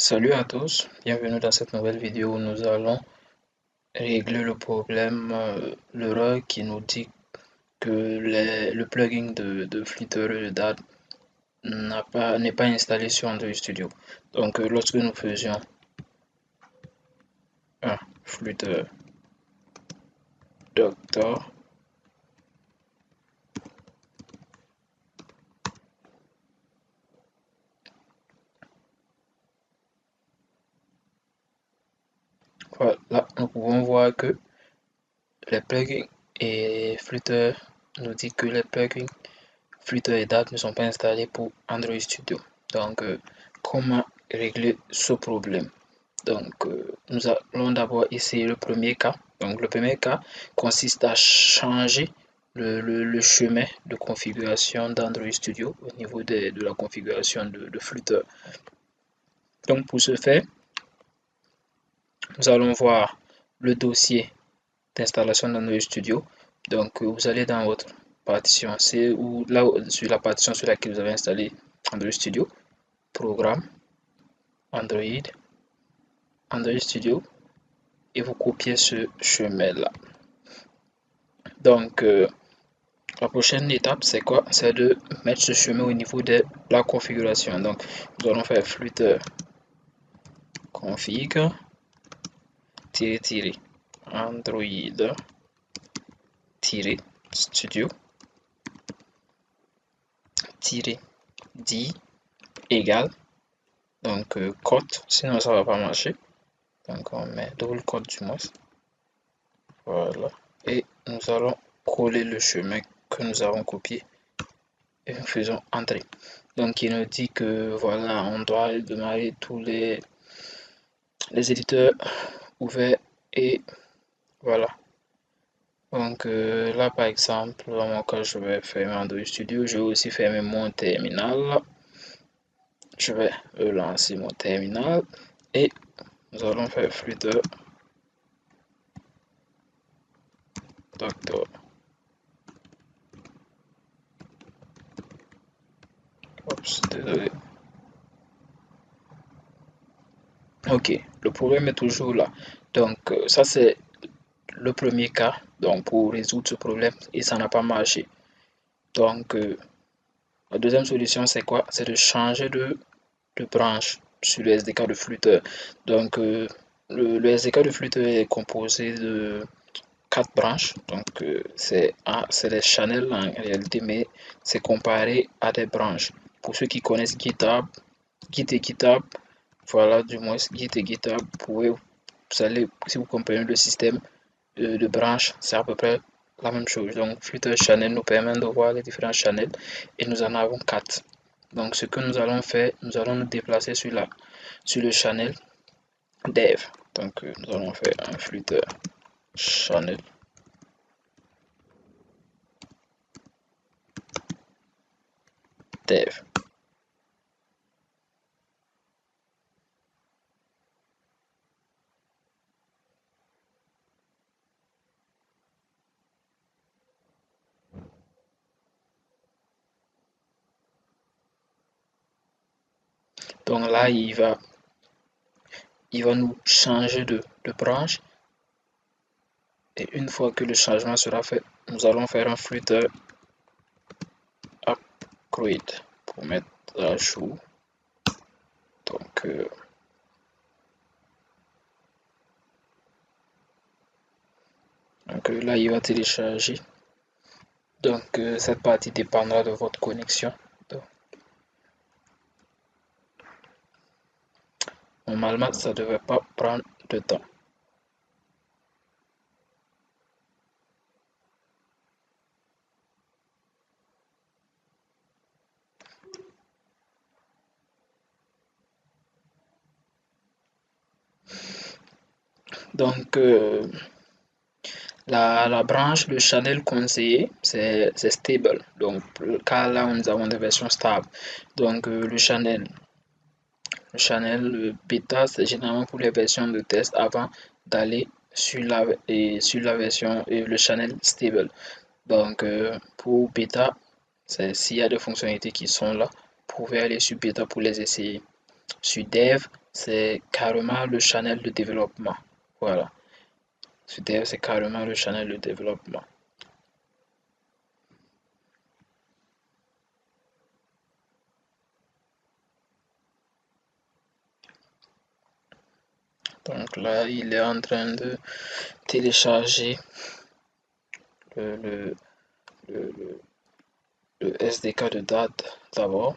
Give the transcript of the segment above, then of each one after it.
Salut à tous, bienvenue dans cette nouvelle vidéo où nous allons régler le problème, l'erreur qui nous dit que le plugin de Flitter et de DAD n'est pas installé sur Android Studio. Donc lorsque nous faisions un Flitter Doctor, voilà, nous pouvons voir que les plugins et Flitter nous dit que les plugins Flutter et Dart ne sont pas installés pour Android Studio. Donc, comment régler ce problème? Donc, nous allons d'abord essayer le premier cas. Donc, le premier cas consiste à changer le chemin de configuration d'Android Studio au niveau de la configuration de Flutter. Donc, pour ce faire, nous allons voir le dossier d'installation d'Android Studio. Donc, vous allez dans votre partition C ou là sur la partition sur laquelle vous avez installé Android Studio, Programme, Android, Android Studio, et vous copiez ce chemin-là. Donc, la prochaine étape, c'est quoi? C'est de mettre ce chemin au niveau de la configuration. Donc, nous allons faire flutter config Android studio d égale donc code, sinon ça va pas marcher. Donc on met double code du moins. Voilà. Et nous allons coller le chemin que nous avons copié et nous faisons entrer. Donc il nous dit que voilà, on doit démarrer tous les éditeurs ouverts et voilà. Donc là par exemple, dans mon cas, je vais fermer Android Studio. Je vais aussi fermer mon terminal. Je vais lancer mon terminal et nous allons faire Flutter Doctor. Oups, désolé. Ok, le problème est toujours là. Donc, ça c'est le premier cas donc pour résoudre ce problème et ça n'a pas marché. Donc, la deuxième solution c'est quoi? C'est de changer de branche sur le SDK de Flutter. Donc, le SDK de Flutter est composé de 4 branches. Donc, c'est des channels en réalité, mais c'est comparé à des branches. Pour ceux qui connaissent GitHub, Git et GitHub, voilà, du moins Git et GitHub, vous allez, si vous comprenez le système de branches, c'est à peu près la même chose. Donc, Flutter Channel nous permet de voir les différents channels et nous en avons 4. Donc, ce que nous allons faire, nous allons nous déplacer sur le channel dev. Donc, nous allons faire un Flutter Channel dev. Donc là, il va nous changer de branche. Et une fois que le changement sera fait, nous allons faire un Flutter upgrade pour mettre à jour. Donc, là, il va télécharger. Donc, cette partie dépendra de votre connexion. Donc, normalement, ça ne devrait pas prendre de temps. Donc, la branche, le channel conseillé, c'est stable. Donc, car là, nous avons des versions stables. Donc, le channel bêta, c'est généralement pour les versions de test avant d'aller sur la version et le channel stable. Donc, pour bêta, s'il y a des fonctionnalités qui sont là, vous pouvez aller sur bêta pour les essayer. Sur Dev, c'est carrément le channel de développement. Voilà. Sur Dev, c'est carrément le channel de développement. Donc là, il est en train de télécharger le, le, le, le SDK de date d'abord.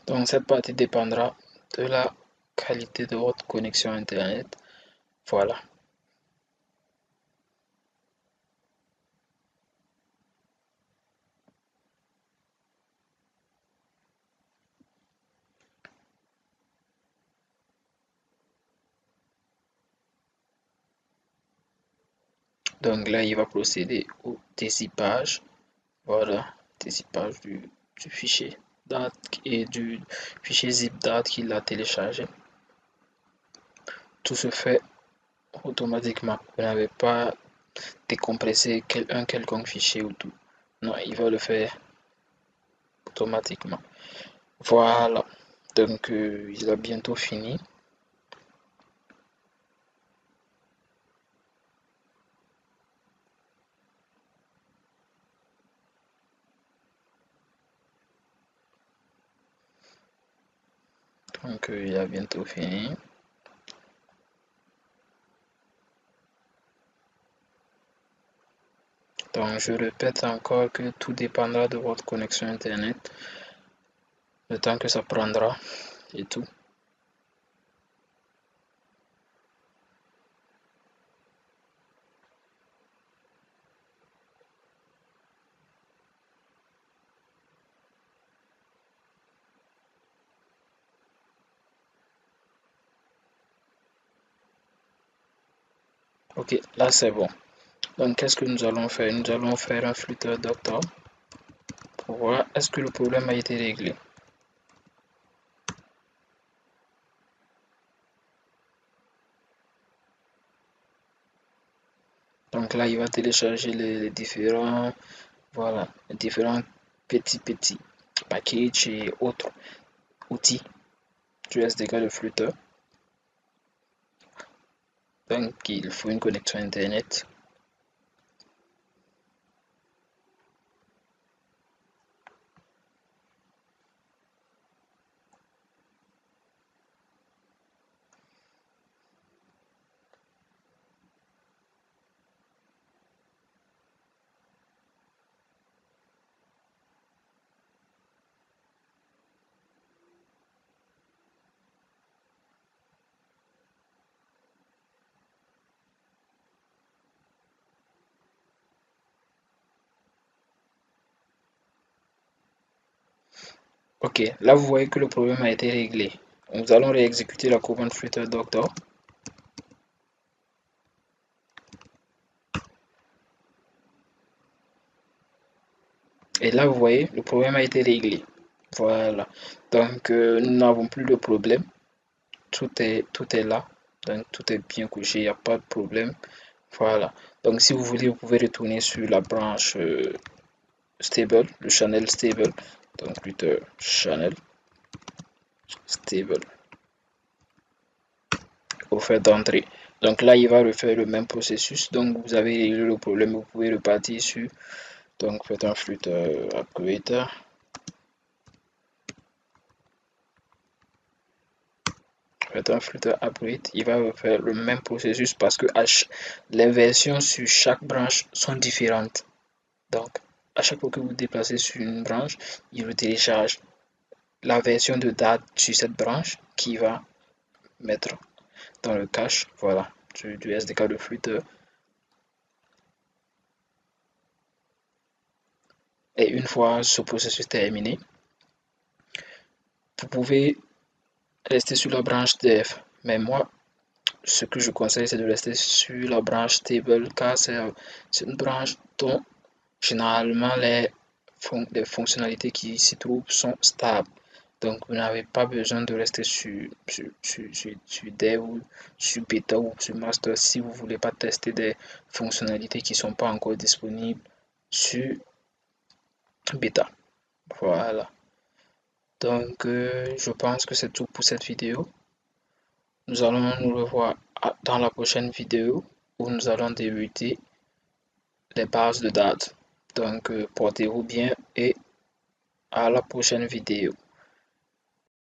Donc cette partie dépendra de la qualité de votre connexion Internet. Voilà. Donc là, il va procéder au dézippage. Voilà, dézippage du fichier date et du fichier zip date qu'il a téléchargé. Tout se fait automatiquement. Vous n'avez pas décompressé un quelconque fichier ou tout. Non, il va le faire automatiquement. Voilà. Donc, il a bientôt fini. Donc, il a bientôt fini. Donc, je répète encore que tout dépendra de votre connexion Internet, le temps que ça prendra et tout. Ok, là c'est bon. Donc, qu'est-ce que nous allons faire? Nous allons faire un flûteur doctor pour voir est-ce que le problème a été réglé. Donc là, il va télécharger les différents, voilà, les différents petits packages et autres outils du SDK de flûteur. Donc, il faut une connexion Internet. Ok, là vous voyez que le problème a été réglé. Nous allons réexécuter la commande flûteur doctor. Et là vous voyez, le problème a été réglé. Voilà. Donc nous n'avons plus de problème. Tout est là. Donc tout est bien couché, il n'y a pas de problème. Voilà. Donc si vous voulez, vous pouvez retourner sur la branche stable, le channel stable. Donc plutôt channel stable au fait d'entrée. Donc là, il va refaire le même processus. Donc vous avez réglé le problème, vous pouvez repartir sur. Donc faites un flûte upgrade. Faites un flûte upgrade. Il va refaire le même processus parce que les versions sur chaque branche sont différentes. Donc à chaque fois que vous déplacez sur une branche, il télécharge la version de date sur cette branche qui va mettre dans le cache, voilà, du SDK de flûte. Et une fois ce processus terminé, vous pouvez rester sur la branche dev. Mais moi, ce que je conseille, c'est de rester sur la branche table car c'est une branche dont généralement les fonctionnalités qui s'y trouvent sont stables. Donc, vous n'avez pas besoin de rester sur Dev ou sur Beta ou sur Master si vous ne voulez pas tester des fonctionnalités qui ne sont pas encore disponibles sur Beta. Voilà. Donc, je pense que c'est tout pour cette vidéo. Nous allons nous revoir dans la prochaine vidéo où nous allons débuter les bases de dates. Donc, portez-vous bien et à la prochaine vidéo.